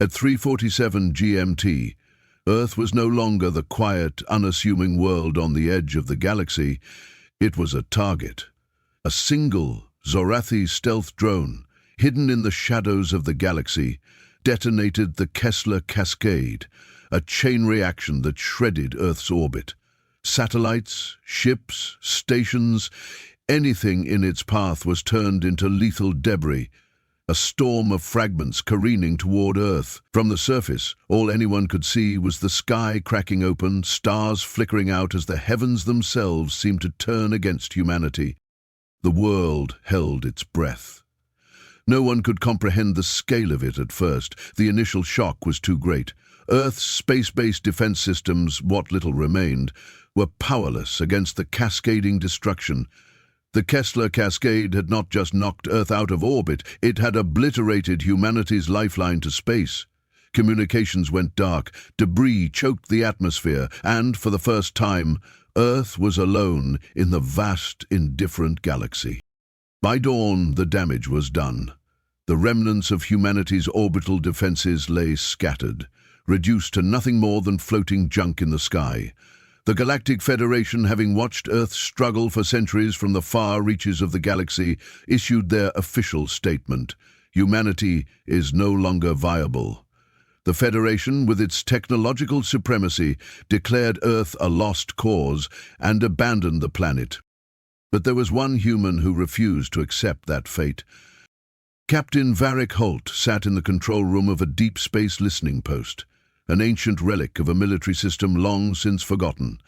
At 3:47 GMT, Earth was no longer the quiet, unassuming world on the edge of the galaxy. It was a target. A single Zorathi stealth drone, hidden in the shadows of the galaxy, detonated the Kessler Cascade, a chain reaction that shredded Earth's orbit. Satellites, ships, stations, anything in its path was turned into lethal debris, a storm of fragments careening toward Earth. From the surface, all anyone could see was the sky cracking open, stars flickering out as the heavens themselves seemed to turn against humanity. The world held its breath. No one could comprehend the scale of it at first. The initial shock was too great. Earth's space-based defense systems, what little remained, were powerless against the cascading destruction. The Kessler Cascade had not just knocked Earth out of orbit, it had obliterated humanity's lifeline to space. Communications went dark, debris choked the atmosphere, and, for the first time, Earth was alone in the vast, indifferent galaxy. By dawn, the damage was done. The remnants of humanity's orbital defenses lay scattered, reduced to nothing more than floating junk in the sky. The Galactic Federation, having watched Earth struggle for centuries from the far reaches of the galaxy, issued their official statement: humanity is no longer viable. The Federation, with its technological supremacy, declared Earth a lost cause and abandoned the planet. But there was one human who refused to accept that fate. Captain Varric Holt sat in the control room of a deep space listening post, an ancient relic of a military system long since forgotten.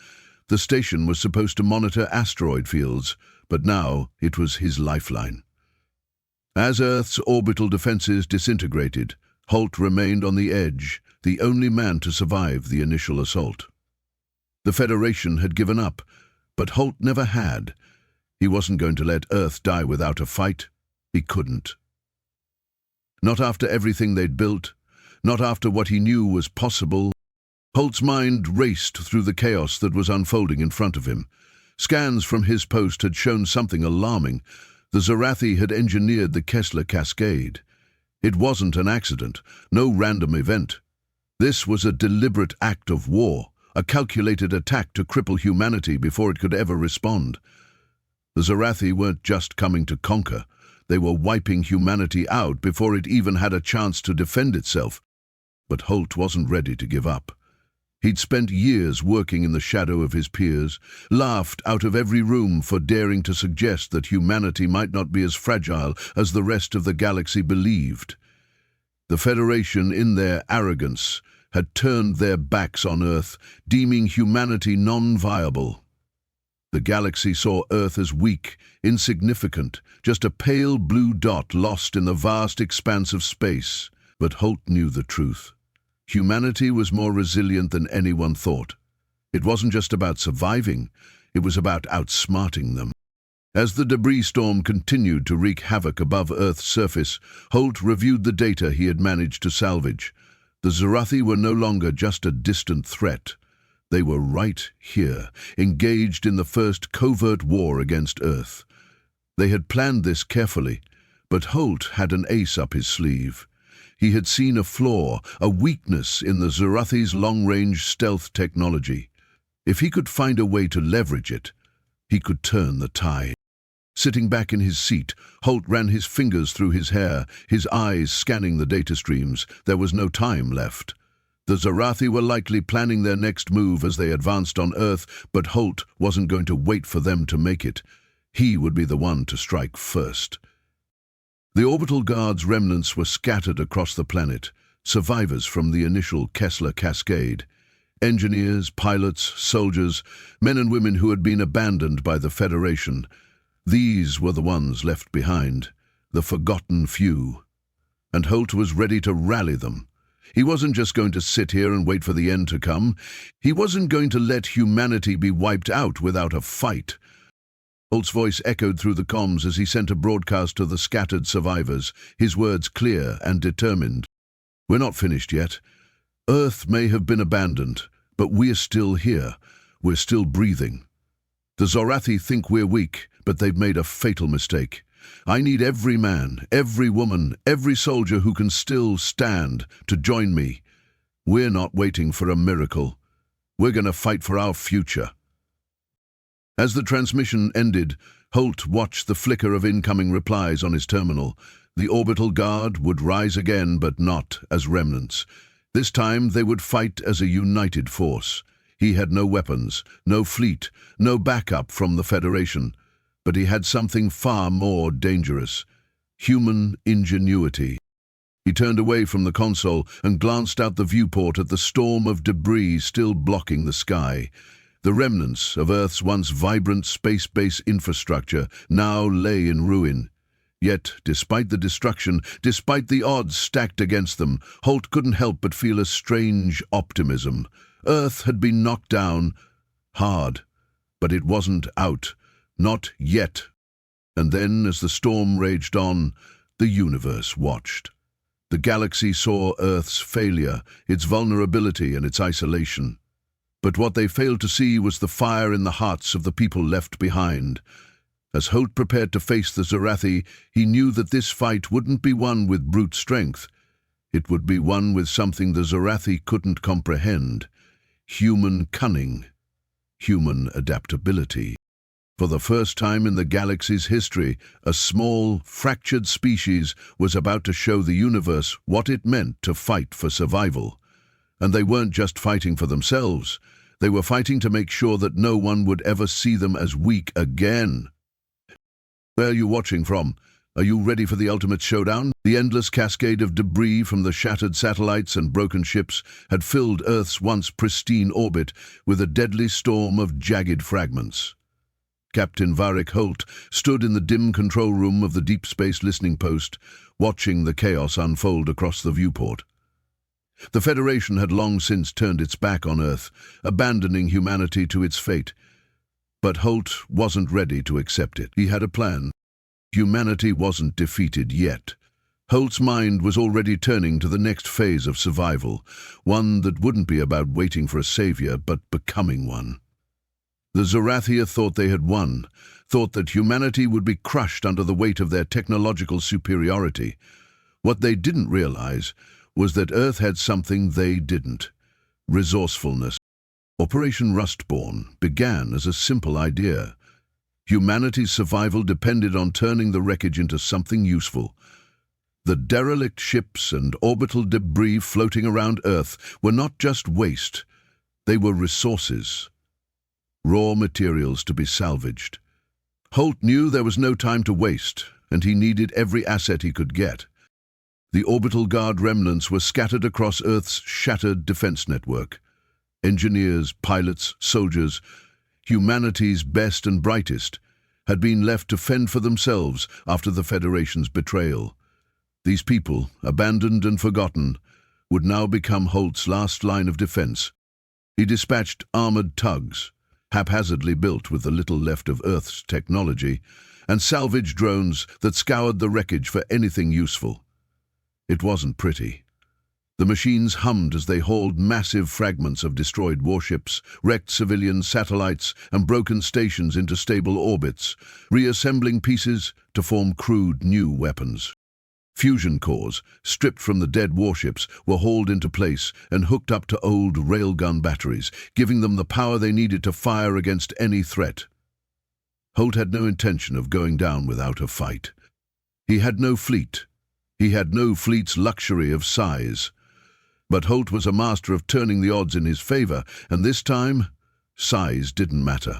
The station was supposed to monitor asteroid fields, but now it was his lifeline. As Earth's orbital defenses disintegrated, Holt remained on the edge, the only man to survive the initial assault. The Federation had given up, but Holt never had. He wasn't going to let Earth die without a fight. He couldn't. Not after everything they'd built, not after what he knew was possible. Holt's mind raced through the chaos that was unfolding in front of him. Scans from his post had shown something alarming. The Zorathi had engineered the Kessler Cascade. It wasn't an accident, no random event. This was a deliberate act of war, a calculated attack to cripple humanity before it could ever respond. The Zorathi weren't just coming to conquer. They were wiping humanity out before it even had a chance to defend itself. But Holt wasn't ready to give up. He'd spent years working in the shadow of his peers, laughed out of every room for daring to suggest that humanity might not be as fragile as the rest of the galaxy believed. The Federation, in their arrogance, had turned their backs on Earth, deeming humanity non-viable. The galaxy saw Earth as weak, insignificant, just a pale blue dot lost in the vast expanse of space. But Holt knew the truth. Humanity was more resilient than anyone thought. It wasn't just about surviving, it was about outsmarting them. As the debris storm continued to wreak havoc above Earth's surface, Holt reviewed the data he had managed to salvage. The Zorathi were no longer just a distant threat. They were right here, engaged in the first covert war against Earth. They had planned this carefully, but Holt had an ace up his sleeve. He had seen a flaw, a weakness in the Zorathi's long-range stealth technology. If he could find a way to leverage it, he could turn the tide. Sitting back in his seat, Holt ran his fingers through his hair, his eyes scanning the data streams. There was no time left. The Zorathi were likely planning their next move as they advanced on Earth, but Holt wasn't going to wait for them to make it. He would be the one to strike first. The orbital guard's remnants were scattered across the planet, survivors from the initial Kessler Cascade. Engineers, pilots, soldiers, men and women who had been abandoned by the Federation. These were the ones left behind, the forgotten few. And Holt was ready to rally them. He wasn't just going to sit here and wait for the end to come. He wasn't going to let humanity be wiped out without a fight. Holt's voice echoed through the comms as he sent a broadcast to the scattered survivors, his words clear and determined. "We're not finished yet. Earth may have been abandoned, but we're still here. We're still breathing. The Zorathi think we're weak, but they've made a fatal mistake. I need every man, every woman, every soldier who can still stand to join me. We're not waiting for a miracle. We're going to fight for our future." As the transmission ended, Holt watched the flicker of incoming replies on his terminal. The orbital guard would rise again, but not as remnants. This time they would fight as a united force. He had no weapons, no fleet, no backup from the Federation. But he had something far more dangerous: human ingenuity. He turned away from the console and glanced out the viewport at the storm of debris still blocking the sky. The remnants of Earth's once vibrant space-based infrastructure now lay in ruin. Yet, despite the destruction, despite the odds stacked against them, Holt couldn't help but feel a strange optimism. Earth had been knocked down hard, but it wasn't out. Not yet. And then, as the storm raged on, the universe watched. The galaxy saw Earth's failure, its vulnerability and its isolation. But what they failed to see was the fire in the hearts of the people left behind. As Holt prepared to face the Zorathi, he knew that this fight wouldn't be won with brute strength. It would be won with something the Zorathi couldn't comprehend: human cunning, human adaptability. For the first time in the galaxy's history, a small, fractured species was about to show the universe what it meant to fight for survival. And they weren't just fighting for themselves. They were fighting to make sure that no one would ever see them as weak again. Where are you watching from? Are you ready for the ultimate showdown? The endless cascade of debris from the shattered satellites and broken ships had filled Earth's once pristine orbit with a deadly storm of jagged fragments. Captain Varric Holt stood in the dim control room of the Deep Space Listening Post, watching the chaos unfold across the viewport. The Federation had long since turned its back on Earth, abandoning humanity to its fate. But Holt wasn't ready to accept it. He had a plan. Humanity wasn't defeated yet. Holt's mind was already turning to the next phase of survival, one that wouldn't be about waiting for a savior, but becoming one. The Zorathi thought they had won, thought that humanity would be crushed under the weight of their technological superiority. What they didn't realize was that Earth had something they didn't: resourcefulness. Operation Rustborn began as a simple idea. Humanity's survival depended on turning the wreckage into something useful. The derelict ships and orbital debris floating around Earth were not just waste. They were resources. Raw materials to be salvaged. Holt knew there was no time to waste, and he needed every asset he could get. The orbital guard remnants were scattered across Earth's shattered defense network. Engineers, pilots, soldiers, humanity's best and brightest, had been left to fend for themselves after the Federation's betrayal. These people, abandoned and forgotten, would now become Holt's last line of defense. He dispatched armored tugs, haphazardly built with the little left of Earth's technology, and salvage drones that scoured the wreckage for anything useful. It wasn't pretty. The machines hummed as they hauled massive fragments of destroyed warships, wrecked civilian satellites, and broken stations into stable orbits, reassembling pieces to form crude new weapons. Fusion cores, stripped from the dead warships, were hauled into place and hooked up to old railgun batteries, giving them the power they needed to fire against any threat. Holt had no intention of going down without a fight. He had no fleet. He had no fleet's luxury of size. But Holt was a master of turning the odds in his favor, and this time, size didn't matter.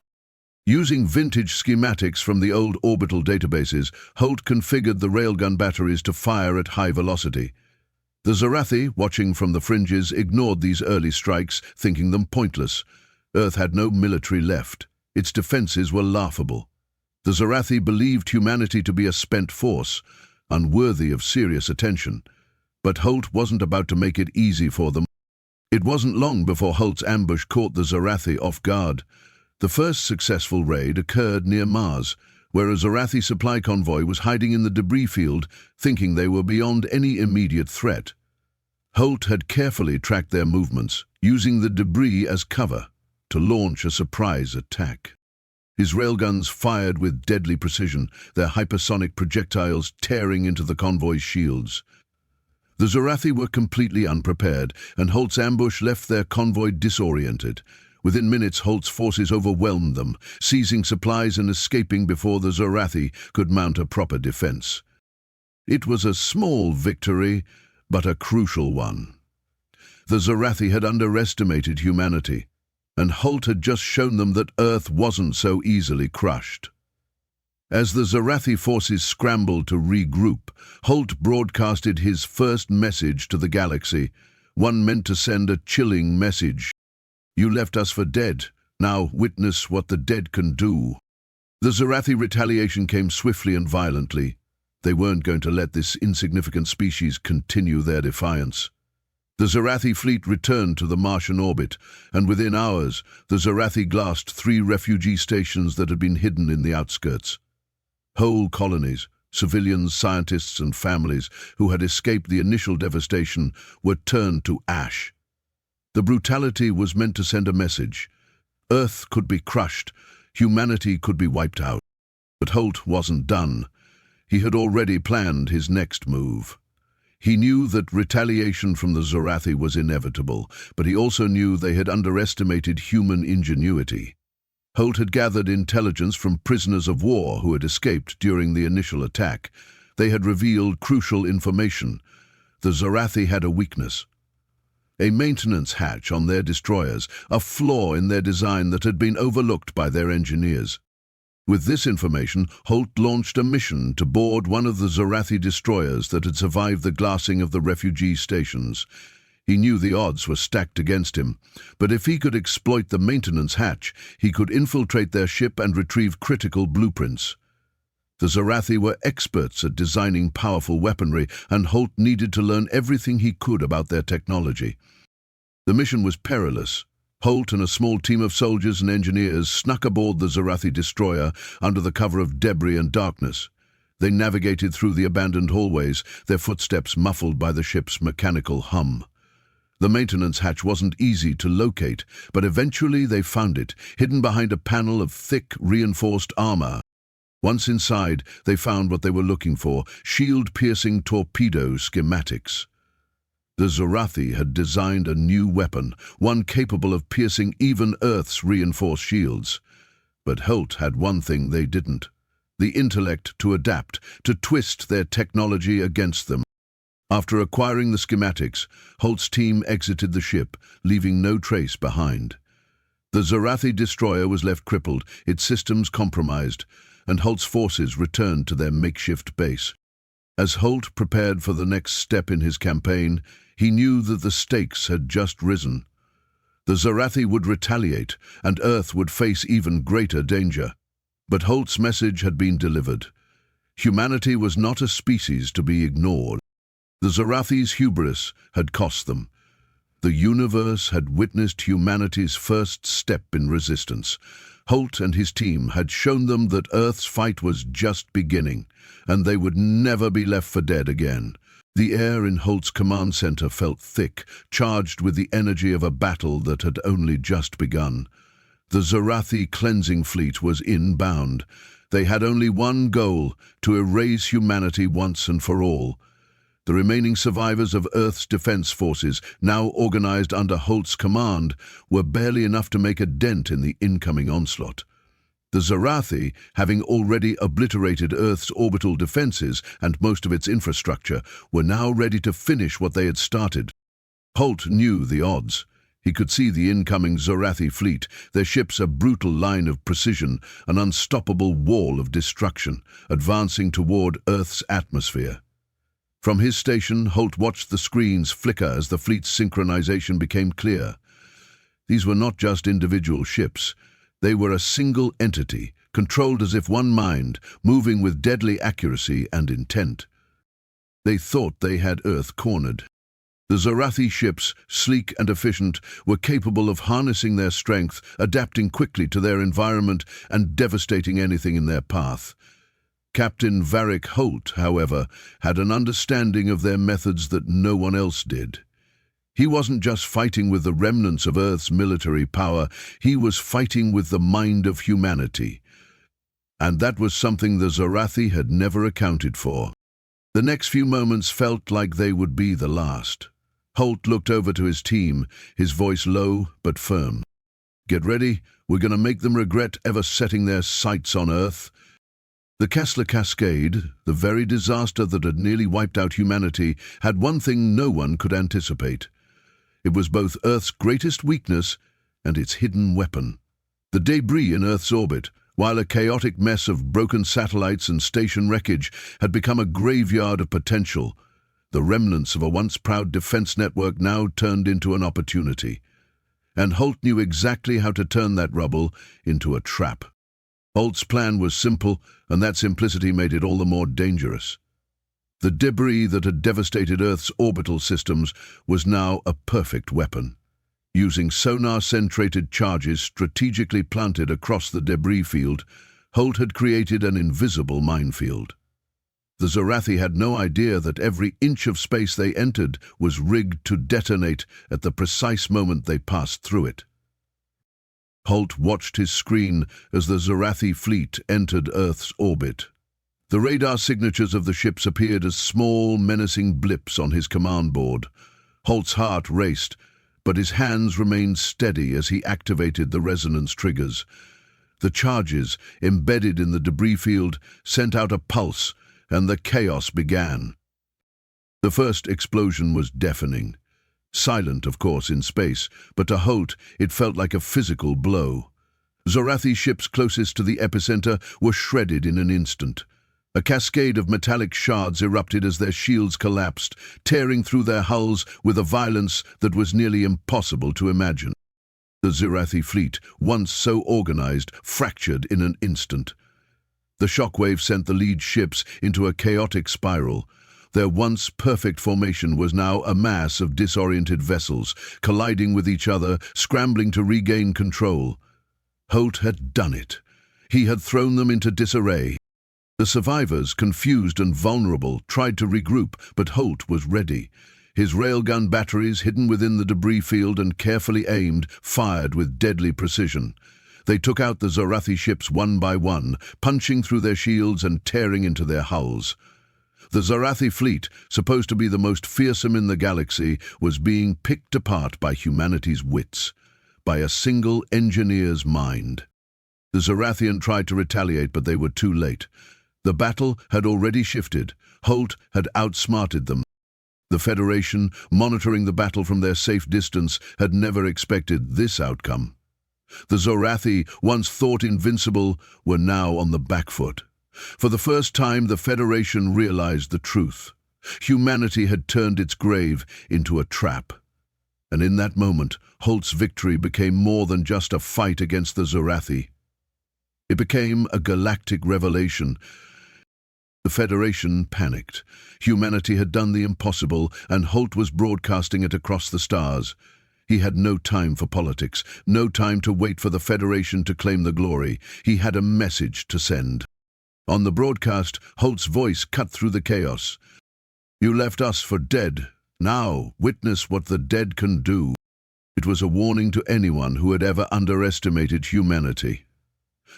Using vintage schematics from the old orbital databases, Holt configured the railgun batteries to fire at high velocity. The Zorathi, watching from the fringes, ignored these early strikes, thinking them pointless. Earth had no military left. Its defenses were laughable. The Zorathi believed humanity to be a spent force, unworthy of serious attention. But Holt wasn't about to make it easy for them. It wasn't long before Holt's ambush caught the Zorathi off guard. The first successful raid occurred near Mars, where a Zorathi supply convoy was hiding in the debris field, thinking they were beyond any immediate threat. Holt had carefully tracked their movements, using the debris as cover to launch a surprise attack. His railguns fired with deadly precision, their hypersonic projectiles tearing into the convoy's shields. The Zorathi were completely unprepared, and Holt's ambush left their convoy disoriented. Within minutes, Holt's forces overwhelmed them, seizing supplies and escaping before the Zorathi could mount a proper defense. It was a small victory, but a crucial one. The Zorathi had underestimated humanity, and Holt had just shown them that Earth wasn't so easily crushed. As the Zorathi forces scrambled to regroup, Holt broadcasted his first message to the galaxy, one meant to send a chilling message. "You left us for dead. Now witness what the dead can do." The Zorathi retaliation came swiftly and violently. They weren't going to let this insignificant species continue their defiance. The Zorathi fleet returned to the Martian orbit, and within hours, the Zorathi glassed 3 refugee stations that had been hidden in the outskirts. Whole colonies, civilians, scientists, and families who had escaped the initial devastation were turned to ash. The brutality was meant to send a message. Earth could be crushed, humanity could be wiped out. But Holt wasn't done. He had already planned his next move. He knew that retaliation from the Zorathi was inevitable, but he also knew they had underestimated human ingenuity. Holt had gathered intelligence from prisoners of war who had escaped during the initial attack. They had revealed crucial information. The Zorathi had a weakness. A maintenance hatch on their destroyers, a flaw in their design that had been overlooked by their engineers. With this information, Holt launched a mission to board one of the Zorathi destroyers that had survived the glassing of the refugee stations. He knew the odds were stacked against him, but if he could exploit the maintenance hatch, he could infiltrate their ship and retrieve critical blueprints. The Zorathi were experts at designing powerful weaponry, and Holt needed to learn everything he could about their technology. The mission was perilous. Holt and a small team of soldiers and engineers snuck aboard the Zorathi destroyer under the cover of debris and darkness. They navigated through the abandoned hallways, their footsteps muffled by the ship's mechanical hum. The maintenance hatch wasn't easy to locate, but eventually they found it, hidden behind a panel of thick, reinforced armor. Once inside, they found what they were looking for: shield-piercing torpedo schematics. The Zorathi had designed a new weapon, one capable of piercing even Earth's reinforced shields. But Holt had one thing they didn't: the intellect to adapt, to twist their technology against them. After acquiring the schematics, Holt's team exited the ship, leaving no trace behind. The Zorathi destroyer was left crippled, its systems compromised, and Holt's forces returned to their makeshift base. As Holt prepared for the next step in his campaign, he knew that the stakes had just risen. The Zorathi would retaliate, and Earth would face even greater danger. But Holt's message had been delivered. Humanity was not a species to be ignored. The Zorathi's hubris had cost them. The universe had witnessed humanity's first step in resistance. Holt and his team had shown them that Earth's fight was just beginning, and they would never be left for dead again. The air in Holt's command center felt thick, charged with the energy of a battle that had only just begun. The Zorathi cleansing fleet was inbound. They had only one goal: to erase humanity once and for all. The remaining survivors of Earth's defense forces, now organized under Holt's command, were barely enough to make a dent in the incoming onslaught. The Zorathi, having already obliterated Earth's orbital defenses and most of its infrastructure, were now ready to finish what they had started. Holt knew the odds. He could see the incoming Zorathi fleet, their ships a brutal line of precision, an unstoppable wall of destruction, advancing toward Earth's atmosphere. From his station, Holt watched the screens flicker as the fleet's synchronization became clear. These were not just individual ships. They were a single entity, controlled as if one mind, moving with deadly accuracy and intent. They thought they had Earth cornered. The Zorathi ships, sleek and efficient, were capable of harnessing their strength, adapting quickly to their environment, and devastating anything in their path. Captain Varric Holt, however, had an understanding of their methods that no one else did. He wasn't just fighting with the remnants of Earth's military power, he was fighting with the mind of humanity. And that was something the Zorathi had never accounted for. The next few moments felt like they would be the last. Holt looked over to his team, his voice low but firm. "Get ready, we're going to make them regret ever setting their sights on Earth." The Kessler Cascade, the very disaster that had nearly wiped out humanity, had one thing no one could anticipate. It was both Earth's greatest weakness and its hidden weapon. The debris in Earth's orbit, while a chaotic mess of broken satellites and station wreckage, had become a graveyard of potential. The remnants of a once proud defense network now turned into an opportunity. And Holt knew exactly how to turn that rubble into a trap. Holt's plan was simple, and that simplicity made it all the more dangerous. The debris that had devastated Earth's orbital systems was now a perfect weapon. Using sonar-centrated charges strategically planted across the debris field, Holt had created an invisible minefield. The Zorathi had no idea that every inch of space they entered was rigged to detonate at the precise moment they passed through it. Holt watched his screen as the Zorathi fleet entered Earth's orbit. The radar signatures of the ships appeared as small, menacing blips on his command board. Holt's heart raced, but his hands remained steady as he activated the resonance triggers. The charges, embedded in the debris field, sent out a pulse, and the chaos began. The first explosion was deafening. Silent, of course, in space, but to Holt it felt like a physical blow. Zorathi ships closest to the epicenter were shredded in an instant. A cascade of metallic shards erupted as their shields collapsed, tearing through their hulls with a violence that was nearly impossible to imagine. The Zorathi fleet, once so organized, fractured in an instant. The shockwave sent the lead ships into a chaotic spiral. Their once perfect formation was now a mass of disoriented vessels, colliding with each other, scrambling to regain control. Holt had done it. He had thrown them into disarray. The survivors, confused and vulnerable, tried to regroup, but Holt was ready. His railgun batteries, hidden within the debris field and carefully aimed, fired with deadly precision. They took out the Zorathi ships one by one, punching through their shields and tearing into their hulls. The Zorathi fleet, supposed to be the most fearsome in the galaxy, was being picked apart by humanity's wits, by a single engineer's mind. The Zorathian tried to retaliate, but they were too late. The battle had already shifted. Holt had outsmarted them. The Federation, monitoring the battle from their safe distance, had never expected this outcome. The Zorathi, once thought invincible, were now on the back foot. For the first time, the Federation realized the truth. Humanity had turned its grave into a trap. And in that moment, Holt's victory became more than just a fight against the Zorathi. It became a galactic revelation. The Federation panicked. Humanity had done the impossible, and Holt was broadcasting it across the stars. He had no time for politics, no time to wait for the Federation to claim the glory. He had a message to send. On the broadcast, Holt's voice cut through the chaos. "You left us for dead. Now, witness what the dead can do." It was a warning to anyone who had ever underestimated humanity.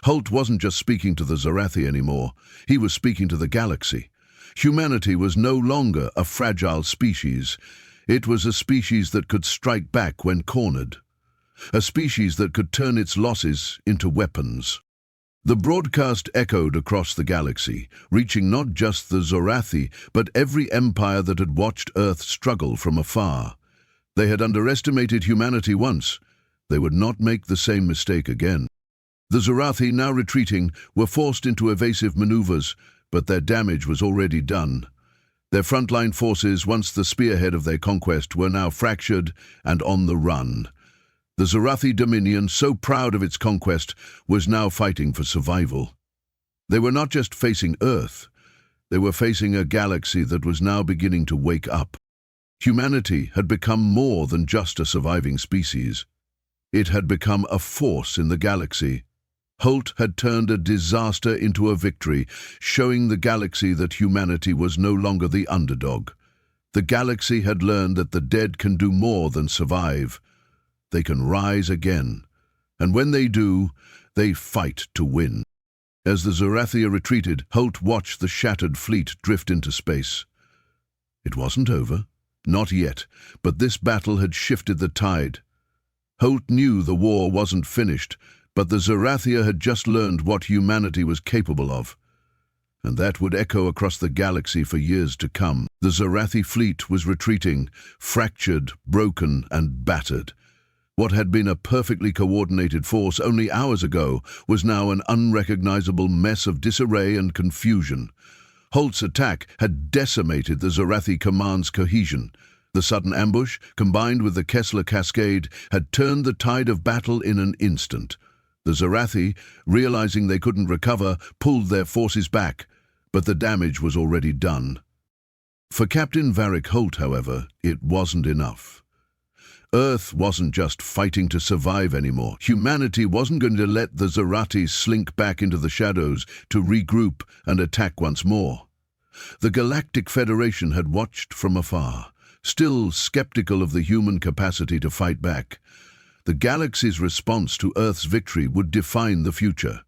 Holt wasn't just speaking to the Zorathi anymore. He was speaking to the galaxy. Humanity was no longer a fragile species. It was a species that could strike back when cornered. A species that could turn its losses into weapons. The broadcast echoed across the galaxy, reaching not just the Zorathi, but every empire that had watched Earth struggle from afar. They had underestimated humanity once. They would not make the same mistake again. The Zorathi, now retreating, were forced into evasive maneuvers, but their damage was already done. Their frontline forces, once the spearhead of their conquest, were now fractured and on the run. The Zorathi Dominion, so proud of its conquest, was now fighting for survival. They were not just facing Earth. They were facing a galaxy that was now beginning to wake up. Humanity had become more than just a surviving species. It had become a force in the galaxy. Holt had turned a disaster into a victory, showing the galaxy that humanity was no longer the underdog. The galaxy had learned that the dead can do more than survive. They can rise again, and when they do, they fight to win. As the Zorathia retreated, Holt watched the shattered fleet drift into space. It wasn't over. Not yet, but this battle had shifted the tide. Holt knew the war wasn't finished, but the Zorathia had just learned what humanity was capable of. And that would echo across the galaxy for years to come. The Zorathi fleet was retreating, fractured, broken, and battered. What had been a perfectly coordinated force only hours ago was now an unrecognizable mess of disarray and confusion. Holt's attack had decimated the Zorathi command's cohesion. The sudden ambush, combined with the Kessler cascade, had turned the tide of battle in an instant. The Zorathi, realizing they couldn't recover, pulled their forces back, but the damage was already done. For Captain Varric Holt, however, it wasn't enough. Earth wasn't just fighting to survive anymore. Humanity wasn't going to let the Zorathi slink back into the shadows to regroup and attack once more. The Galactic Federation had watched from afar, still skeptical of the human capacity to fight back. The galaxy's response to Earth's victory would define the future.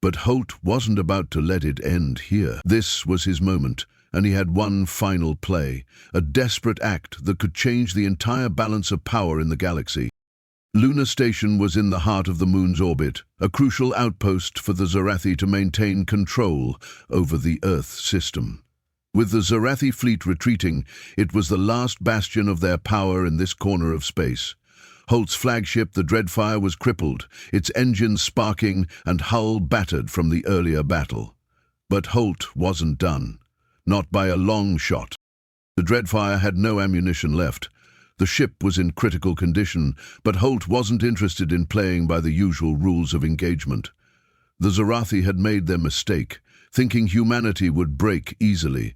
But Holt wasn't about to let it end here. This was his moment, and he had one final play, a desperate act that could change the entire balance of power in the galaxy. Lunar Station was in the heart of the moon's orbit, a crucial outpost for the Zorathi to maintain control over the Earth system. With the Zorathi fleet retreating, it was the last bastion of their power in this corner of space. Holt's flagship, the Dreadfire, was crippled, its engines sparking and hull battered from the earlier battle. But Holt wasn't done. Not by a long shot. The Dreadfire had no ammunition left. The ship was in critical condition, but Holt wasn't interested in playing by the usual rules of engagement. The Zorathi had made their mistake, thinking humanity would break easily.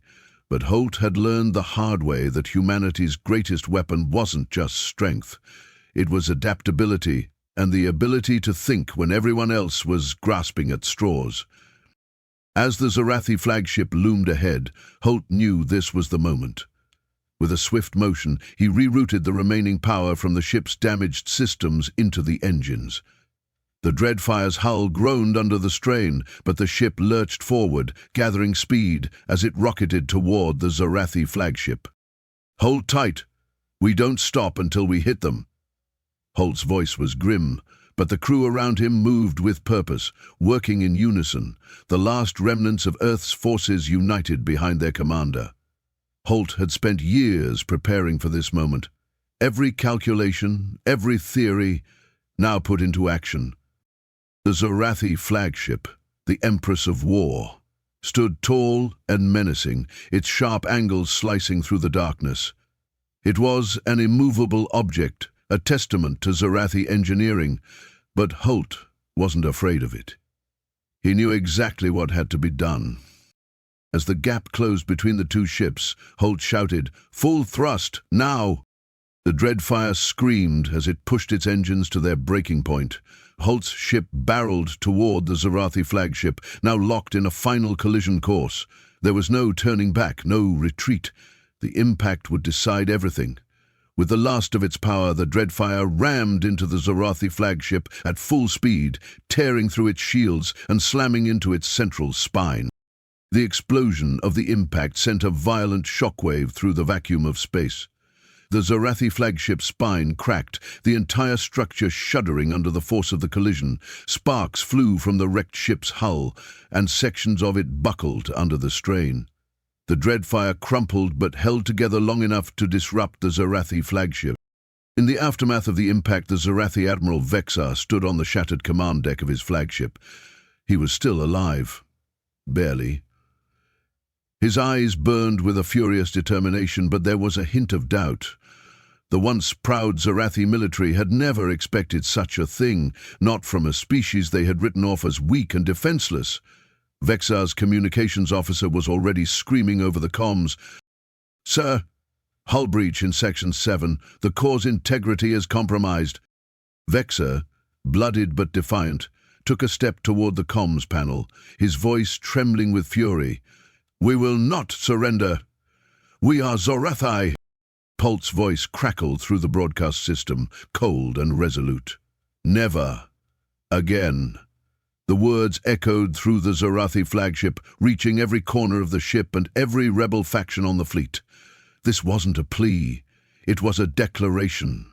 But Holt had learned the hard way that humanity's greatest weapon wasn't just strength. It was adaptability and the ability to think when everyone else was grasping at straws. As the Zorathi flagship loomed ahead, Holt knew this was the moment. With a swift motion, he rerouted the remaining power from the ship's damaged systems into the engines. The Dreadfire's hull groaned under the strain, but the ship lurched forward, gathering speed as it rocketed toward the Zorathi flagship. "Hold tight. We don't stop until we hit them." Holt's voice was grim, but the crew around him moved with purpose, working in unison, the last remnants of Earth's forces united behind their commander. Holt had spent years preparing for this moment. Every calculation, every theory, now put into action. The Zorathi flagship, the Empress of War, stood tall and menacing, its sharp angles slicing through the darkness. It was an immovable object, a testament to Zorathi engineering, but Holt wasn't afraid of it. He knew exactly what had to be done. As the gap closed between the two ships, Holt shouted, "Full thrust, now!" The Dreadfire screamed as it pushed its engines to their breaking point. Holt's ship barreled toward the Zorathi flagship, now locked in a final collision course. There was no turning back, no retreat. The impact would decide everything. With the last of its power, the Dreadfire rammed into the Zorathi flagship at full speed, tearing through its shields and slamming into its central spine. The explosion of the impact sent a violent shockwave through the vacuum of space. The Zorathi flagship's spine cracked, the entire structure shuddering under the force of the collision. Sparks flew from the wrecked ship's hull, and sections of it buckled under the strain. The Dreadfire crumpled but held together long enough to disrupt the Zorathi flagship. In the aftermath of the impact, the Zorathi Admiral Vexar stood on the shattered command deck of his flagship. He was still alive. Barely. His eyes burned with a furious determination, but there was a hint of doubt. The once proud Zorathi military had never expected such a thing, not from a species they had written off as weak and defenseless. Vexar's communications officer was already screaming over the comms, "Sir, hull breach in Section 7. The core's integrity is compromised." Vexar, blooded but defiant, took a step toward the comms panel, his voice trembling with fury. "We will not surrender. We are Zorathi." Holt's voice crackled through the broadcast system, cold and resolute. "Never again." The words echoed through the Zorathi flagship, reaching every corner of the ship and every rebel faction on the fleet. This wasn't a plea, it was a declaration.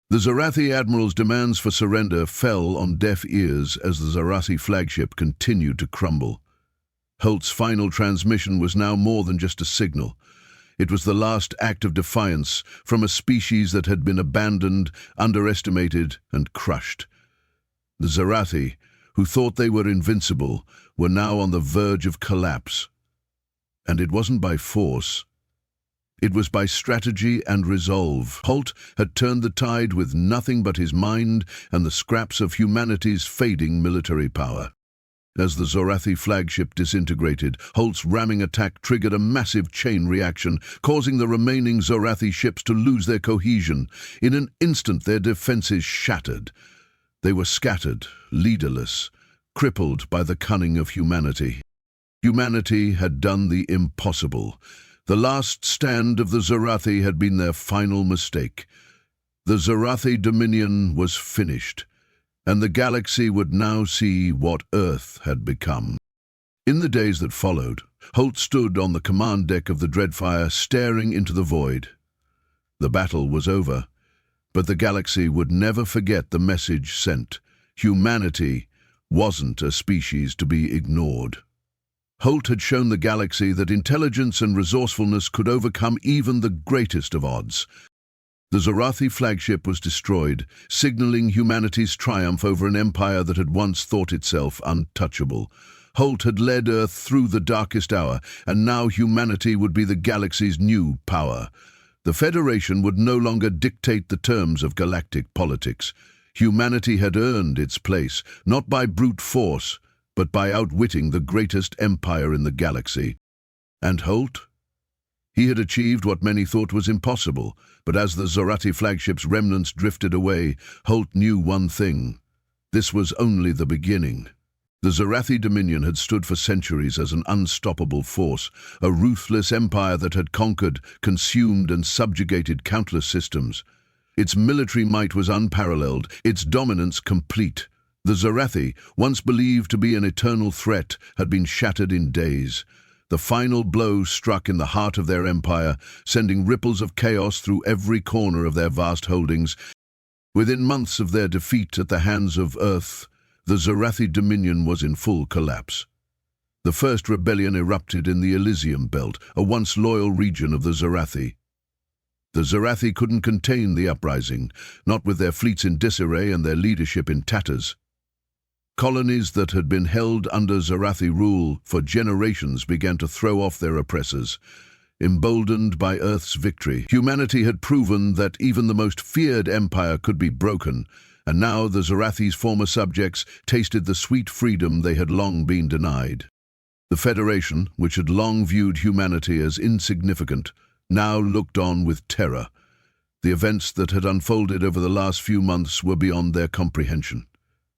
The Zorathi admiral's demands for surrender fell on deaf ears as the Zorathi flagship continued to crumble. Holt's final transmission was now more than just a signal. It was the last act of defiance from a species that had been abandoned, underestimated, and crushed. The Zorathi, who thought they were invincible, were now on the verge of collapse. And it wasn't by force. It was by strategy and resolve. Holt had turned the tide with nothing but his mind and the scraps of humanity's fading military power. As the Zorathi flagship disintegrated, Holt's ramming attack triggered a massive chain reaction, causing the remaining Zorathi ships to lose their cohesion. In an instant, their defenses shattered. They were scattered, leaderless, crippled by the cunning of humanity. Humanity had done the impossible. The last stand of the Zorathi had been their final mistake. The Zorathi dominion was finished, and the galaxy would now see what Earth had become. In the days that followed, Holt stood on the command deck of the Dreadfire, staring into the void. The battle was over, but the galaxy would never forget the message sent. Humanity wasn't a species to be ignored. Holt had shown the galaxy that intelligence and resourcefulness could overcome even the greatest of odds. The Zorathi flagship was destroyed, signaling humanity's triumph over an empire that had once thought itself untouchable. Holt had led Earth through the darkest hour, and now humanity would be the galaxy's new power. The Federation would no longer dictate the terms of galactic politics. Humanity had earned its place, not by brute force, but by outwitting the greatest empire in the galaxy. And Holt? He had achieved what many thought was impossible, but as the Zorathi flagship's remnants drifted away, Holt knew one thing. This was only the beginning. The Zorathi Dominion had stood for centuries as an unstoppable force, a ruthless empire that had conquered, consumed, and subjugated countless systems. Its military might was unparalleled, its dominance complete. The Zorathi, once believed to be an eternal threat, had been shattered in days. The final blow struck in the heart of their empire, sending ripples of chaos through every corner of their vast holdings. Within months of their defeat at the hands of Earth, the Zorathi Dominion was in full collapse. The first rebellion erupted in the Elysium Belt, a once loyal region of the Zorathi. The Zorathi couldn't contain the uprising, not with their fleets in disarray and their leadership in tatters. Colonies that had been held under Zorathi rule for generations began to throw off their oppressors. Emboldened by Earth's victory, humanity had proven that even the most feared empire could be broken, and now the Zorathi's former subjects tasted the sweet freedom they had long been denied. The Federation, which had long viewed humanity as insignificant, now looked on with terror. The events that had unfolded over the last few months were beyond their comprehension.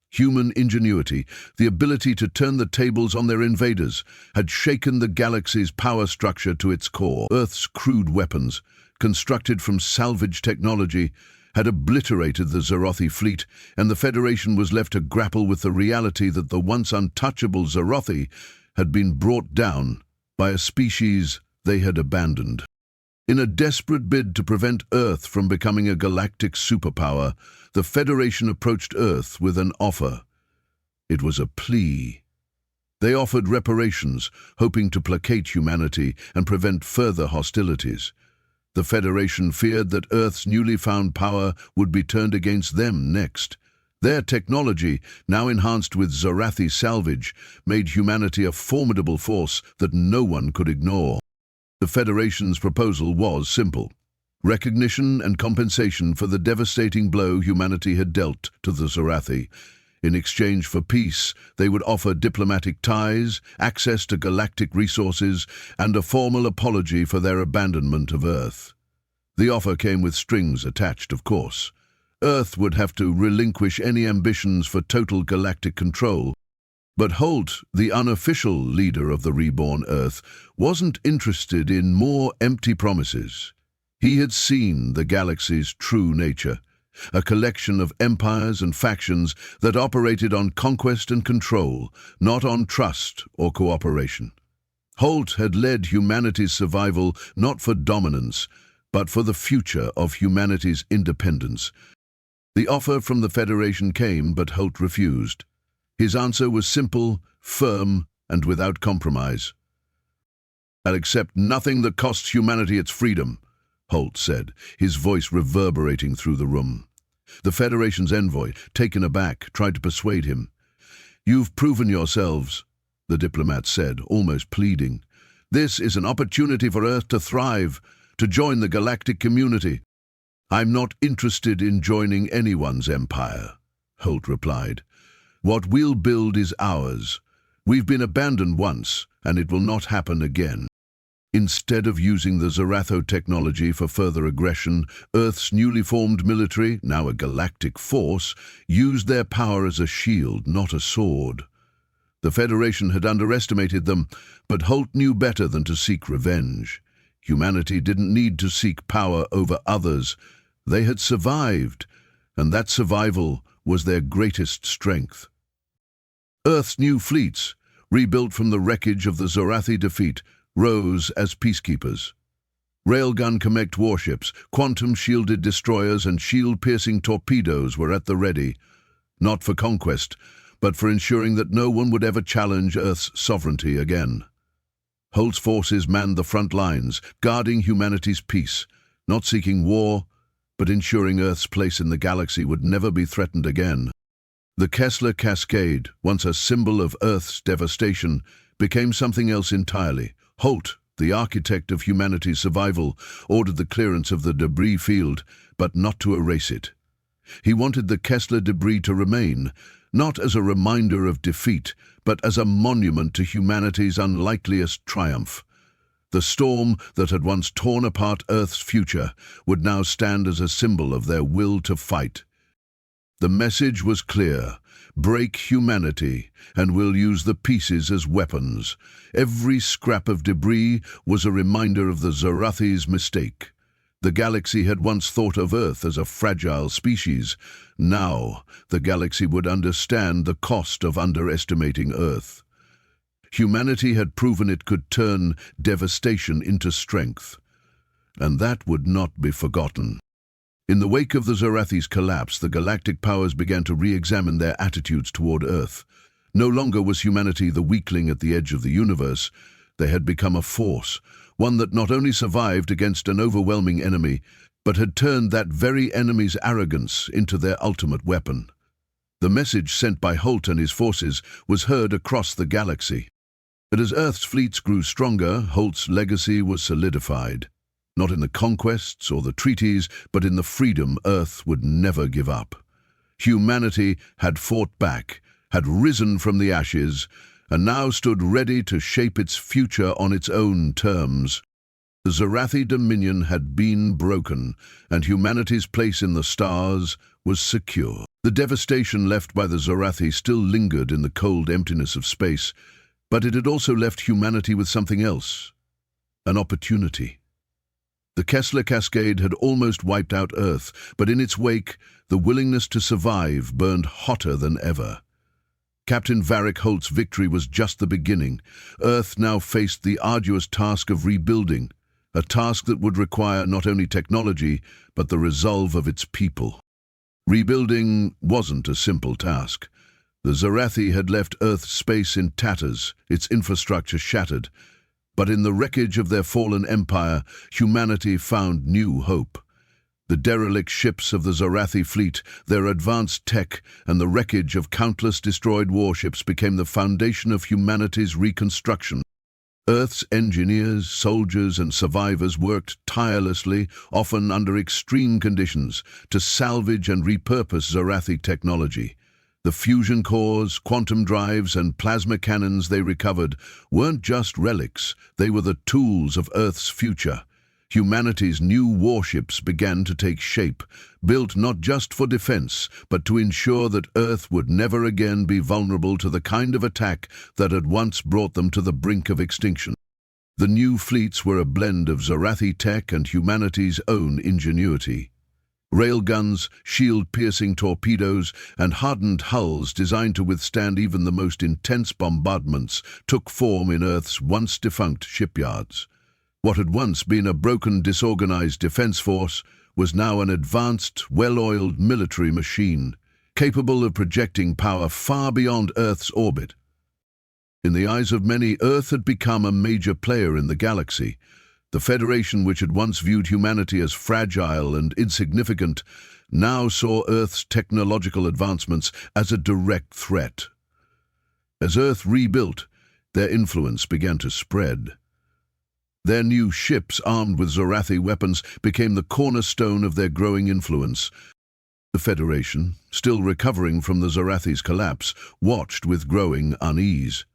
Human ingenuity, the ability to turn the tables on their invaders, had shaken the galaxy's power structure to its core. Earth's crude weapons, constructed from salvage technology, had obliterated the Zorathi fleet, and the Federation was left to grapple with the reality that the once untouchable Zorathi had been brought down by a species they had abandoned. In a desperate bid to prevent Earth from becoming a galactic superpower, the Federation approached Earth with an offer. It was a plea. They offered reparations, hoping to placate humanity and prevent further hostilities. The Federation feared that Earth's newly found power would be turned against them next. Their technology, now enhanced with Zorathi salvage, made humanity a formidable force that no one could ignore. The Federation's proposal was simple: recognition and compensation for the devastating blow humanity had dealt to the Zorathi. In exchange for peace, they would offer diplomatic ties, access to galactic resources, and a formal apology for their abandonment of Earth. The offer came with strings attached, of course. Earth would have to relinquish any ambitions for total galactic control. But Holt, the unofficial leader of the reborn Earth, wasn't interested in more empty promises. He had seen the galaxy's true nature. a collection of empires and factions that operated on conquest and control, not on trust or cooperation. Holt had led humanity's survival not for dominance, but for the future of humanity's independence. The offer from the Federation came, but Holt refused. His answer was simple, firm, and without compromise. "I'll accept nothing that costs humanity its freedom," Holt said, his voice reverberating through the room. The Federation's envoy, taken aback, tried to persuade him. "You've proven yourselves," the diplomat said, almost pleading. "This is an opportunity for Earth to thrive, to join the galactic community." "I'm not interested in joining anyone's empire," Holt replied. "What we'll build is ours. We've been abandoned once, and it will not happen again." Instead of using the Zoratho technology for further aggression, Earth's newly formed military, now a galactic force, used their power as a shield, not a sword. The Federation had underestimated them, but Holt knew better than to seek revenge. Humanity didn't need to seek power over others. They had survived, and that survival was their greatest strength. Earth's new fleets, rebuilt from the wreckage of the Zorathi defeat, rose as peacekeepers. Railgun Commect warships, quantum-shielded destroyers and shield-piercing torpedoes were at the ready, not for conquest, but for ensuring that no one would ever challenge Earth's sovereignty again. Holt's forces manned the front lines, guarding humanity's peace, not seeking war, but ensuring Earth's place in the galaxy would never be threatened again. The Kessler Cascade, once a symbol of Earth's devastation, became something else entirely. Holt, the architect of humanity's survival, ordered the clearance of the debris field, but not to erase it. He wanted the Kessler debris to remain, not as a reminder of defeat, but as a monument to humanity's unlikeliest triumph. The storm that had once torn apart Earth's future would now stand as a symbol of their will to fight. The message was clear: break humanity, and we'll use the pieces as weapons. Every scrap of debris was a reminder of the Zorathi's mistake. The galaxy had once thought of Earth as a fragile species. Now, the galaxy would understand the cost of underestimating Earth. Humanity had proven it could turn devastation into strength, and that would not be forgotten. In the wake of the Zorathi's collapse, the galactic powers began to re-examine their attitudes toward Earth. No longer was humanity the weakling at the edge of the universe. They had become a force, one that not only survived against an overwhelming enemy, but had turned that very enemy's arrogance into their ultimate weapon. The message sent by Holt and his forces was heard across the galaxy. But as Earth's fleets grew stronger, Holt's legacy was solidified. Not in the conquests or the treaties, but in the freedom Earth would never give up. Humanity had fought back, had risen from the ashes, and now stood ready to shape its future on its own terms. The Zorathi dominion had been broken, and humanity's place in the stars was secure. The devastation left by the Zorathi still lingered in the cold emptiness of space, but it had also left humanity with something else: an opportunity. The Kessler Cascade had almost wiped out Earth, but in its wake, the willingness to survive burned hotter than ever. Captain Varric Holt's victory was just the beginning. Earth now faced the arduous task of rebuilding, a task that would require not only technology, but the resolve of its people. Rebuilding wasn't a simple task. The Zorathi had left Earth's space in tatters, its infrastructure shattered. But in the wreckage of their fallen empire, humanity found new hope. The derelict ships of the Zorathi fleet, their advanced tech, and the wreckage of countless destroyed warships became the foundation of humanity's reconstruction. Earth's engineers, soldiers, and survivors worked tirelessly, often under extreme conditions, to salvage and repurpose Zorathi technology. The fusion cores, quantum drives, and plasma cannons they recovered weren't just relics, they were the tools of Earth's future. Humanity's new warships began to take shape, built not just for defense, but to ensure that Earth would never again be vulnerable to the kind of attack that had once brought them to the brink of extinction. The new fleets were a blend of Zorathi tech and humanity's own ingenuity. Railguns, shield-piercing torpedoes, and hardened hulls designed to withstand even the most intense bombardments took form in Earth's once-defunct shipyards. What had once been a broken, disorganized defense force was now an advanced, well-oiled military machine, capable of projecting power far beyond Earth's orbit. In the eyes of many, Earth had become a major player in the galaxy. The Federation, which had once viewed humanity as fragile and insignificant, now saw Earth's technological advancements as a direct threat. As Earth rebuilt, their influence began to spread. Their new ships, armed with Zorathi weapons, became the cornerstone of their growing influence. The Federation, still recovering from the Zorathi's collapse, watched with growing unease.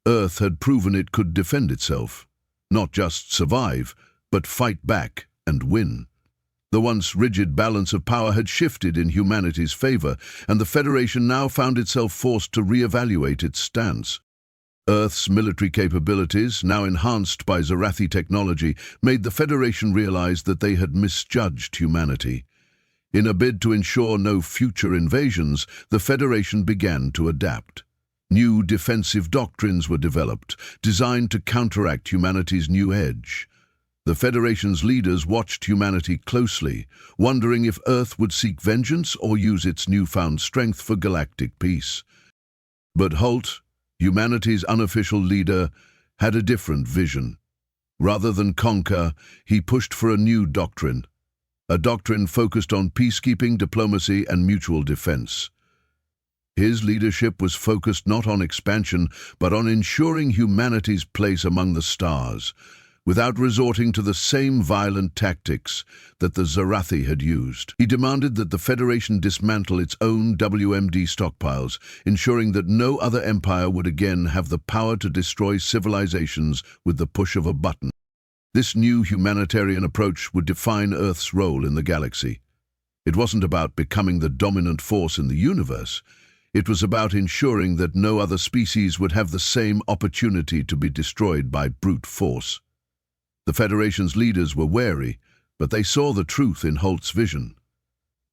Earth had proven it could defend itself. Not just survive, but fight back and win. The once rigid balance of power had shifted in humanity's favor, and the Federation now found itself forced to reevaluate its stance. Earth's military capabilities, now enhanced by Zorathi technology, made the Federation realize that they had misjudged humanity. In a bid to ensure no future invasions, the Federation began to adapt. New defensive doctrines were developed, designed to counteract humanity's new edge. The Federation's leaders watched humanity closely, wondering if Earth would seek vengeance or use its newfound strength for galactic peace. But Holt, humanity's unofficial leader, had a different vision. Rather than conquer, he pushed for a new doctrine, a doctrine focused on peacekeeping, diplomacy, and mutual defense. His leadership was focused not on expansion, but on ensuring humanity's place among the stars, without resorting to the same violent tactics that the Zorathi had used. He demanded that the Federation dismantle its own WMD stockpiles, ensuring that no other empire would again have the power to destroy civilizations with the push of a button. This new humanitarian approach would define Earth's role in the galaxy. It wasn't about becoming the dominant force in the universe. It was about ensuring that no other species would have the same opportunity to be destroyed by brute force. The Federation's leaders were wary, but they saw the truth in Holt's vision.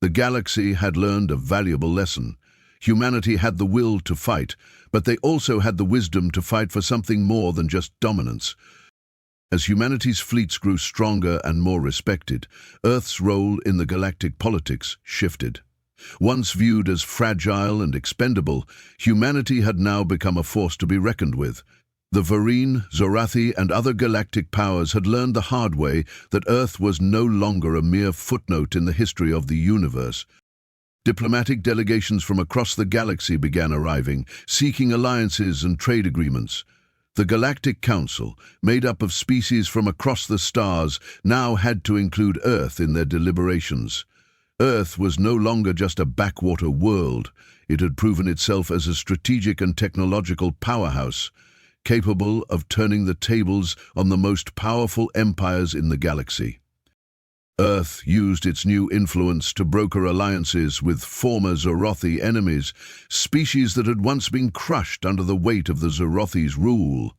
The galaxy had learned a valuable lesson. Humanity had the will to fight, but they also had the wisdom to fight for something more than just dominance. As humanity's fleets grew stronger and more respected, Earth's role in the galactic politics shifted. Once viewed as fragile and expendable, humanity had now become a force to be reckoned with. The Varine, Zorathi, and other galactic powers had learned the hard way that Earth was no longer a mere footnote in the history of the universe. Diplomatic delegations from across the galaxy began arriving, seeking alliances and trade agreements. The Galactic Council, made up of species from across the stars, now had to include Earth in their deliberations. Earth was no longer just a backwater world. It had proven itself as a strategic and technological powerhouse, capable of turning the tables on the most powerful empires in the galaxy. Earth used its new influence to broker alliances with former Zorathi enemies, species that had once been crushed under the weight of the Zorathi's rule.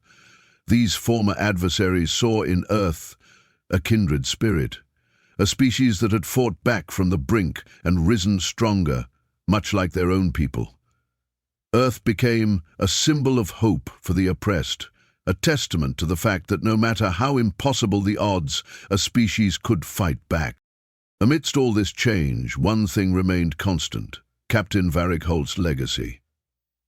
These former adversaries saw in Earth a kindred spirit, a species that had fought back from the brink and risen stronger, much like their own people. Earth became a symbol of hope for the oppressed, a testament to the fact that no matter how impossible the odds, a species could fight back. Amidst all this change, one thing remained constant: Captain Varric Holt's legacy.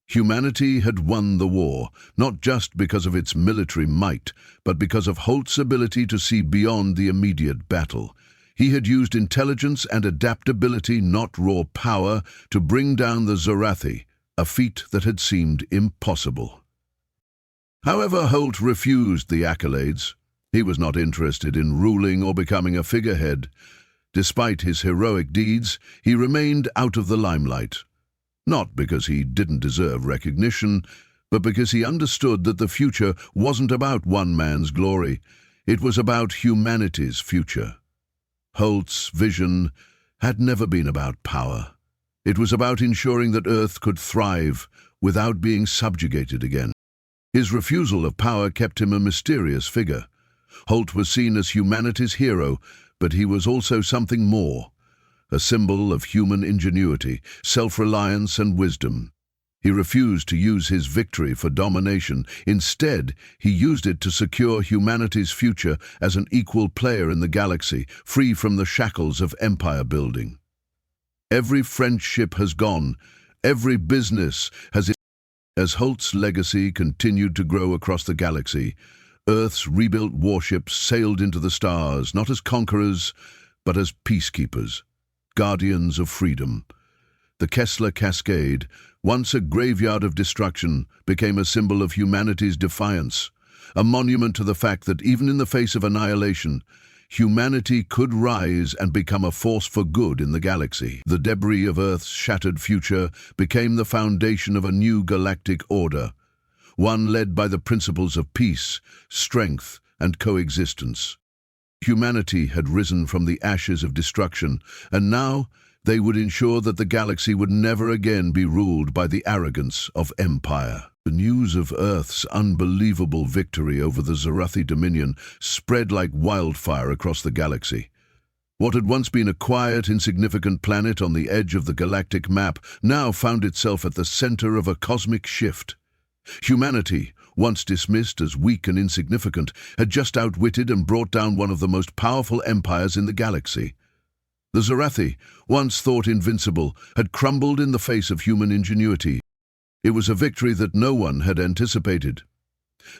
Humanity had won the war, not just because of its military might, but because of Holt's ability to see beyond the immediate battle. He had used intelligence and adaptability, not raw power, to bring down the Zorathi, a feat that had seemed impossible. However, Holt refused the accolades. He was not interested in ruling or becoming a figurehead. Despite his heroic deeds, he remained out of the limelight. Not because he didn't deserve recognition, but because he understood that the future wasn't about one man's glory. It was about humanity's future. Holt's vision had never been about power. It was about ensuring that Earth could thrive without being subjugated again. His refusal of power kept him a mysterious figure. Holt was seen as humanity's hero, but he was also something more: a symbol of human ingenuity, self-reliance, and wisdom. He refused to use his victory for domination. Instead, he used it to secure humanity's future as an equal player in the galaxy, free from the shackles of empire building. Every French ship has gone. Every business has... As Holt's legacy continued to grow across the galaxy, Earth's rebuilt warships sailed into the stars, not as conquerors, but as peacekeepers, guardians of freedom. The Kessler Cascade, once a graveyard of destruction, became a symbol of humanity's defiance, a monument to the fact that even in the face of annihilation, humanity could rise and become a force for good in the galaxy. The debris of Earth's shattered future became the foundation of a new galactic order, one led by the principles of peace, strength, and coexistence. Humanity had risen from the ashes of destruction, and now they would ensure that the galaxy would never again be ruled by the arrogance of empire. The news of Earth's unbelievable victory over the Zorathi Dominion spread like wildfire across the galaxy. What had once been a quiet, insignificant planet on the edge of the galactic map now found itself at the center of a cosmic shift. Humanity, once dismissed as weak and insignificant, had just outwitted and brought down one of the most powerful empires in the galaxy. The Zorathi, once thought invincible, had crumbled in the face of human ingenuity. It was a victory that no one had anticipated.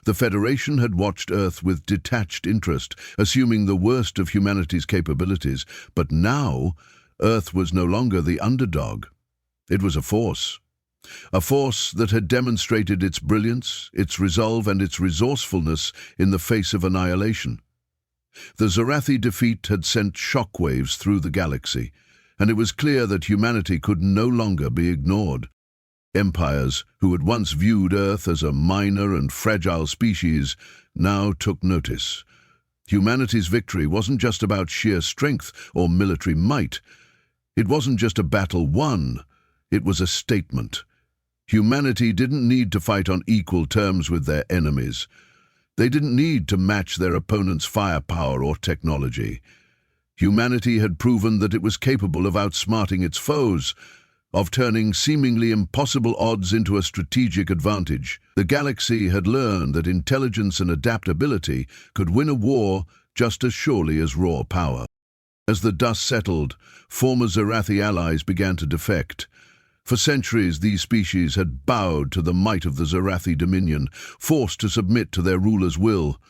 The Federation had watched Earth with detached interest, assuming the worst of humanity's capabilities, but now Earth was no longer the underdog. It was a force that had demonstrated its brilliance, its resolve, and its resourcefulness in the face of annihilation. The Zorathi defeat had sent shockwaves through the galaxy, and it was clear that humanity could no longer be ignored. Empires, who had once viewed Earth as a minor and fragile species, now took notice. Humanity's victory wasn't just about sheer strength or military might. It wasn't just a battle won. It was a statement. Humanity didn't need to fight on equal terms with their enemies. They didn't need to match their opponent's firepower or technology. Humanity had proven that it was capable of outsmarting its foes, of turning seemingly impossible odds into a strategic advantage. The galaxy had learned that intelligence and adaptability could win a war just as surely as raw power. As the dust settled, former Zorathi allies began to defect. For centuries, these species had bowed to the might of the Zorathi Dominion, forced to submit to their ruler's will.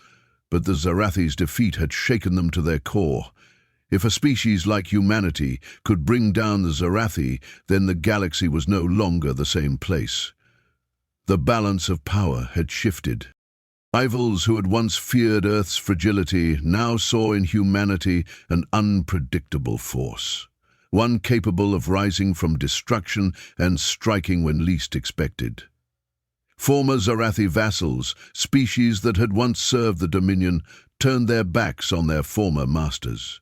But the Zorathi's defeat had shaken them to their core. If a species like humanity could bring down the Zorathi, then the galaxy was no longer the same place. The balance of power had shifted. Rivals who had once feared Earth's fragility now saw in humanity an unpredictable force, one capable of rising from destruction and striking when least expected. Former Zorathi vassals, species that had once served the Dominion, turned their backs on their former masters.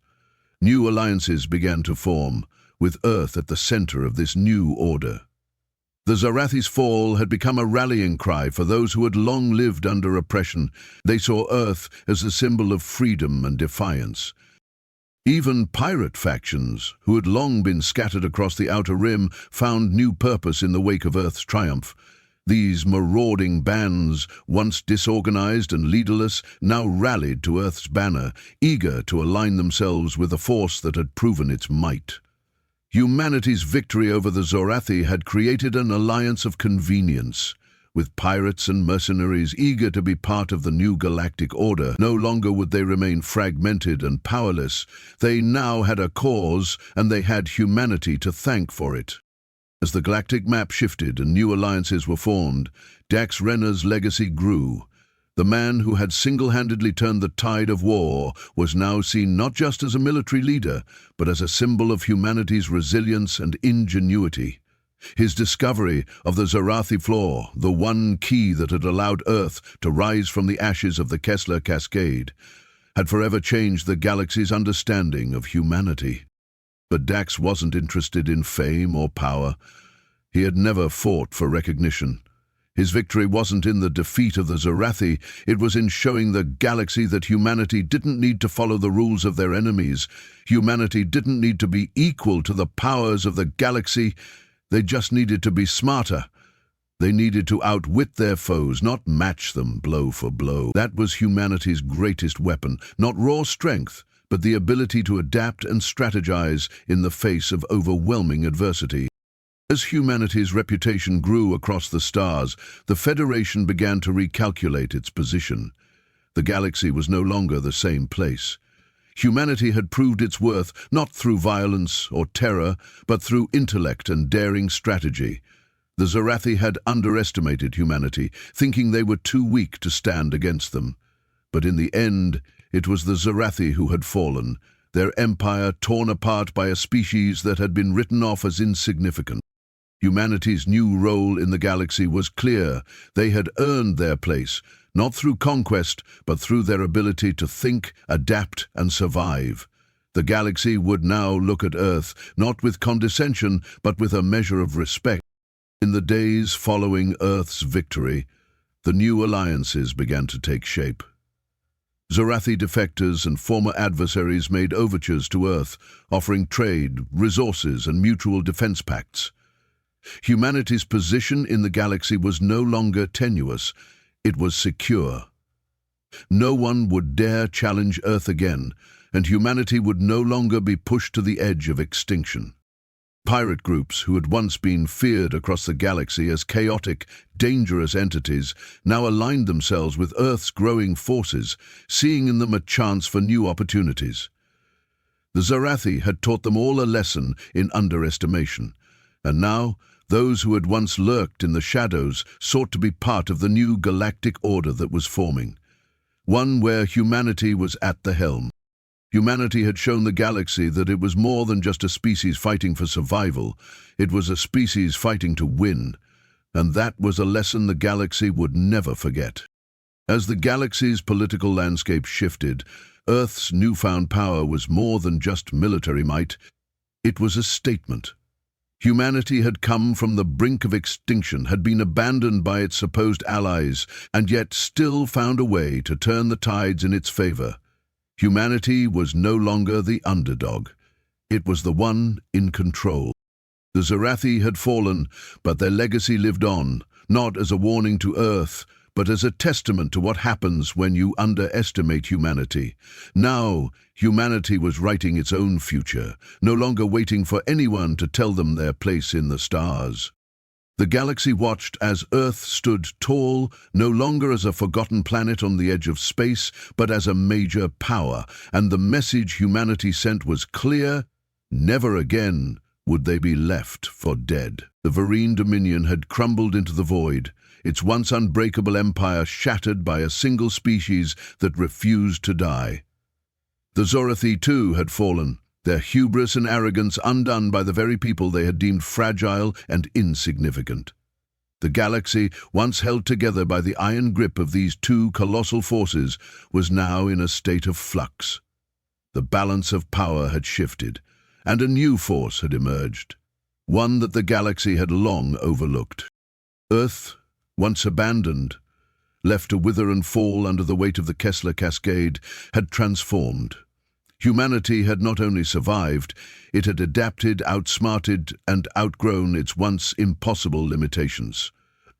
New alliances began to form, with Earth at the center of this new order. The Zorathi's fall had become a rallying cry for those who had long lived under oppression. They saw Earth as a symbol of freedom and defiance. Even pirate factions, who had long been scattered across the Outer Rim, found new purpose in the wake of Earth's triumph. These marauding bands, once disorganized and leaderless, now rallied to Earth's banner, eager to align themselves with a force that had proven its might. Humanity's victory over the Zorathi had created an alliance of convenience, with pirates and mercenaries eager to be part of the new galactic order. No longer would they remain fragmented and powerless. They now had a cause, and they had humanity to thank for it. As the galactic map shifted and new alliances were formed, Dax Renner's legacy grew. The man who had single-handedly turned the tide of war was now seen not just as a military leader, but as a symbol of humanity's resilience and ingenuity. His discovery of the Zorathi Flaw, the one key that had allowed Earth to rise from the ashes of the Kessler Cascade, had forever changed the galaxy's understanding of humanity. But Dax wasn't interested in fame or power. He had never fought for recognition. His victory wasn't in the defeat of the Zorathi, it was in showing the galaxy that humanity didn't need to follow the rules of their enemies. Humanity didn't need to be equal to the powers of the galaxy, they just needed to be smarter. They needed to outwit their foes, not match them blow for blow. That was humanity's greatest weapon, not raw strength, but the ability to adapt and strategize in the face of overwhelming adversity. As humanity's reputation grew across the stars, the Federation began to recalculate its position. The galaxy was no longer the same place. Humanity had proved its worth not through violence or terror, but through intellect and daring strategy. The Zorathi had underestimated humanity, thinking they were too weak to stand against them. But in the end, it was the Zorathi who had fallen, their empire torn apart by a species that had been written off as insignificant. Humanity's new role in the galaxy was clear. They had earned their place, not through conquest, but through their ability to think, adapt, and survive. The galaxy would now look at Earth, not with condescension, but with a measure of respect. In the days following Earth's victory, the new alliances began to take shape. Zorathi defectors and former adversaries made overtures to Earth, offering trade, resources, and mutual defense pacts. Humanity's position in the galaxy was no longer tenuous, it was secure. No one would dare challenge Earth again, and humanity would no longer be pushed to the edge of extinction. Pirate groups who had once been feared across the galaxy as chaotic, dangerous entities now aligned themselves with Earth's growing forces, seeing in them a chance for new opportunities. The Zorathi had taught them all a lesson in underestimation, and now those who had once lurked in the shadows sought to be part of the new galactic order that was forming, one where humanity was at the helm. Humanity had shown the galaxy that it was more than just a species fighting for survival, it was a species fighting to win, and that was a lesson the galaxy would never forget. As the galaxy's political landscape shifted, Earth's newfound power was more than just military might, it was a statement. Humanity had come from the brink of extinction, had been abandoned by its supposed allies, and yet still found a way to turn the tides in its favor. Humanity was no longer the underdog. It was the one in control. The Zorathi had fallen, but their legacy lived on, not as a warning to Earth, but as a testament to what happens when you underestimate humanity. Now, humanity was writing its own future, no longer waiting for anyone to tell them their place in the stars. The galaxy watched as Earth stood tall, no longer as a forgotten planet on the edge of space, but as a major power, and the message humanity sent was clear: never again would they be left for dead. The Vereen dominion had crumbled into the void, its once unbreakable empire shattered by a single species that refused to die. The Zorathi, too, had fallen, their hubris and arrogance undone by the very people they had deemed fragile and insignificant. The galaxy, once held together by the iron grip of these two colossal forces, was now in a state of flux. The balance of power had shifted, and a new force had emerged, one that the galaxy had long overlooked. Earth, once abandoned, left to wither and fall under the weight of the Kessler Cascade, had transformed. Humanity had not only survived, it had adapted, outsmarted, and outgrown its once impossible limitations.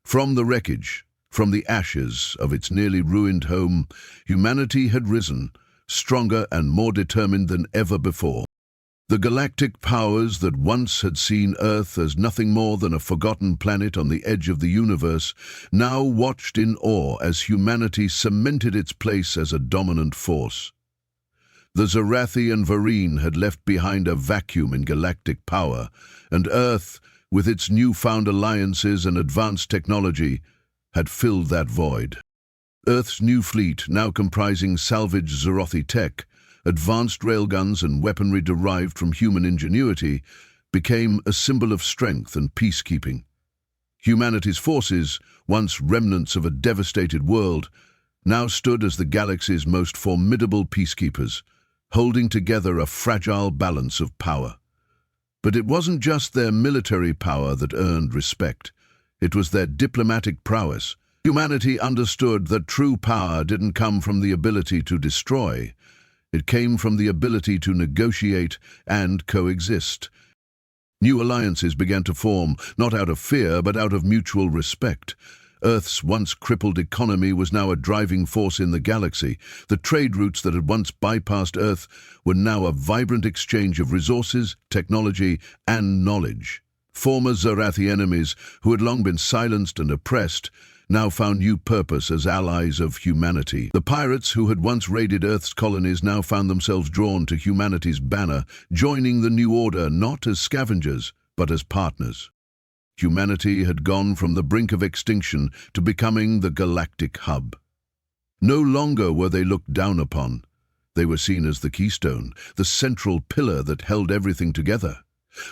From the wreckage, from the ashes of its nearly ruined home, humanity had risen, stronger and more determined than ever before. The galactic powers that once had seen Earth as nothing more than a forgotten planet on the edge of the universe now watched in awe as humanity cemented its place as a dominant force. The Zorathi and Vereen had left behind a vacuum in galactic power, and Earth, with its newfound alliances and advanced technology, had filled that void. Earth's new fleet, now comprising salvaged Zorathi tech, advanced railguns and weaponry derived from human ingenuity, became a symbol of strength and peacekeeping. Humanity's forces, once remnants of a devastated world, now stood as the galaxy's most formidable peacekeepers, holding together a fragile balance of power. But it wasn't just their military power that earned respect. It was their diplomatic prowess. Humanity understood that true power didn't come from the ability to destroy. It came from the ability to negotiate and coexist. New alliances began to form, not out of fear, but out of mutual respect. Earth's once crippled economy was now a driving force in the galaxy. The trade routes that had once bypassed Earth were now a vibrant exchange of resources, technology, and knowledge. Former Zorathi enemies, who had long been silenced and oppressed, now found new purpose as allies of humanity. The pirates who had once raided Earth's colonies now found themselves drawn to humanity's banner, joining the new order not as scavengers, but as partners. Humanity had gone from the brink of extinction to becoming the galactic hub. No longer were they looked down upon. They were seen as the keystone, the central pillar that held everything together.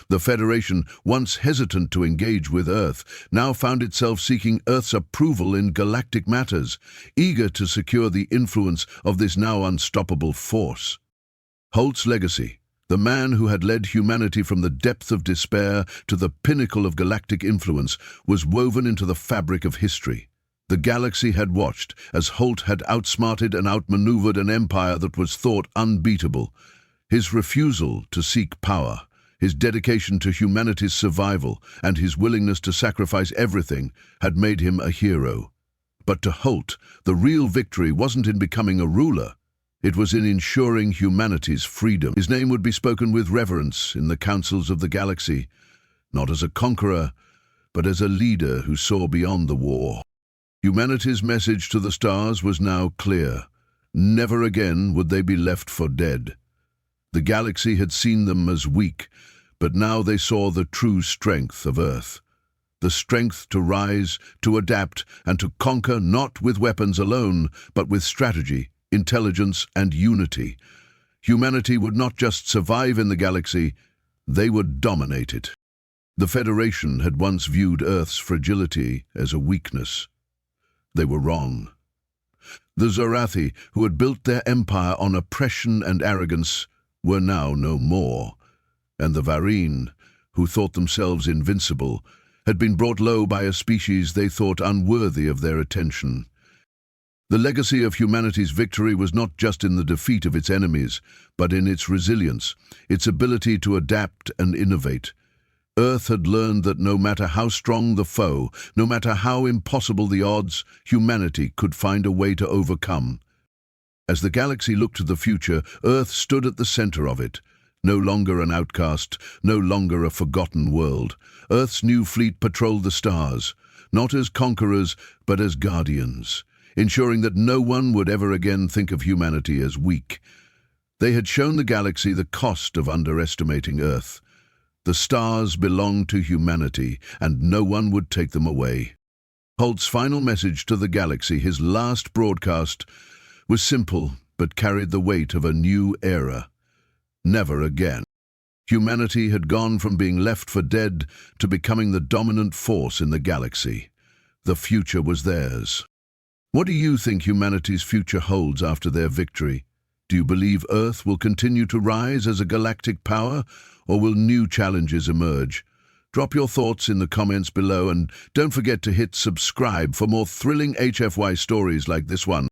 The Federation, once hesitant to engage with Earth, now found itself seeking Earth's approval in galactic matters, eager to secure the influence of this now unstoppable force. Holt's legacy, the man who had led humanity from the depth of despair to the pinnacle of galactic influence, was woven into the fabric of history. The galaxy had watched as Holt had outsmarted and outmaneuvered an empire that was thought unbeatable. His refusal to seek power, his dedication to humanity's survival, and his willingness to sacrifice everything had made him a hero. But to Holt, the real victory wasn't in becoming a ruler. It was in ensuring humanity's freedom. His name would be spoken with reverence in the councils of the galaxy, not as a conqueror, but as a leader who saw beyond the war. Humanity's message to the stars was now clear. Never again would they be left for dead. The galaxy had seen them as weak, but now they saw the true strength of Earth. The strength to rise, to adapt, and to conquer not with weapons alone, but with strategy, intelligence, and unity. Humanity would not just survive in the galaxy, they would dominate it. The Federation had once viewed Earth's fragility as a weakness. They were wrong. The Zorathi, who had built their empire on oppression and arrogance, were now no more, and the Varine, who thought themselves invincible, had been brought low by a species they thought unworthy of their attention. The legacy of humanity's victory was not just in the defeat of its enemies, but in its resilience, its ability to adapt and innovate. Earth had learned that no matter how strong the foe, no matter how impossible the odds, humanity could find a way to overcome. As the galaxy looked to the future, Earth stood at the center of it. No longer an outcast, no longer a forgotten world. Earth's new fleet patrolled the stars, not as conquerors, but as guardians, ensuring that no one would ever again think of humanity as weak. They had shown the galaxy the cost of underestimating Earth. The stars belonged to humanity, and no one would take them away. Holt's final message to the galaxy, his last broadcast, was simple but carried the weight of a new era. Never again. Humanity had gone from being left for dead to becoming the dominant force in the galaxy. The future was theirs. What do you think humanity's future holds after their victory? Do you believe Earth will continue to rise as a galactic power, or will new challenges emerge? Drop your thoughts in the comments below, and don't forget to hit subscribe for more thrilling HFY stories like this one.